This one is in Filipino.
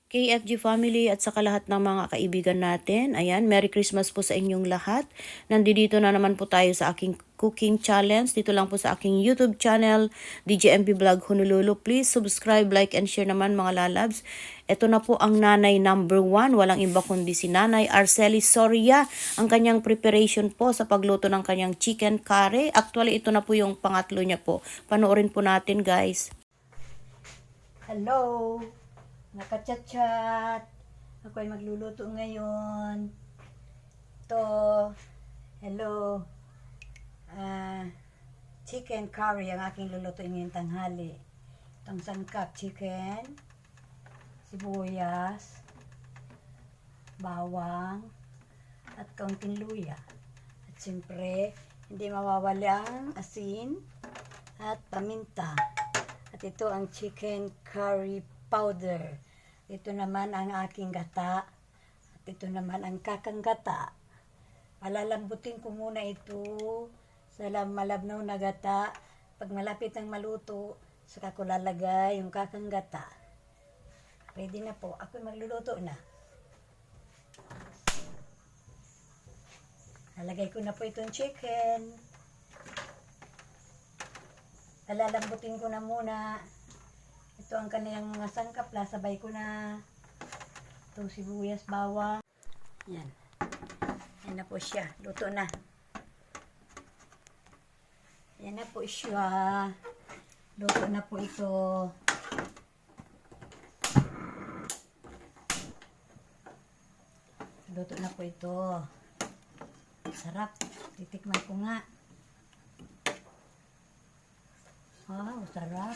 KFG family at saka lahat ng mga kaibigan natin. Ayan, Merry Christmas po sa inyong lahat. Nandito na naman po tayo sa aking cooking challenge. Dito lang po sa aking YouTube channel, DJMP Vlog Honolulu. Please subscribe, like, and share naman mga lalabs. Ito na po ang nanay number 1. Walang iba kundi si Nanay Arceli Soria. Ang kanyang preparation po sa pagluto ng kanyang chicken curry. Actually, ito na po yung pangatlo niya po. Panoorin po natin, guys. Hello! Nakachat-chat. Ako ay magluluto ngayon. Hello. Chicken curry ang aking lulutuin ngayong tanghali. Itong sangkap chicken, sibuyas, bawang, at kaunting luya. At siyempre, hindi mawawala ang asin at paminta. At ito ang chicken curry powder. Ito naman ang aking gata. At ito naman ang kakang gata. Palalambutin ko muna ito sa malabnaw na gata. Pag malapit ang maluto, saka ko lalagay yung kakang gata. Ready na po. Ako magluluto na. Lalagay ko na po itong chicken. Palalambutin ko na muna. Ito ang kaniyang mga sangkap. Sabay ko na itong sibuyas, bawang. Yan. Yan na po siya. Luto na. Yan na po siya. Luto na po ito. Luto na po ito. Sarap. Titikman ko nga. Wow, sarap.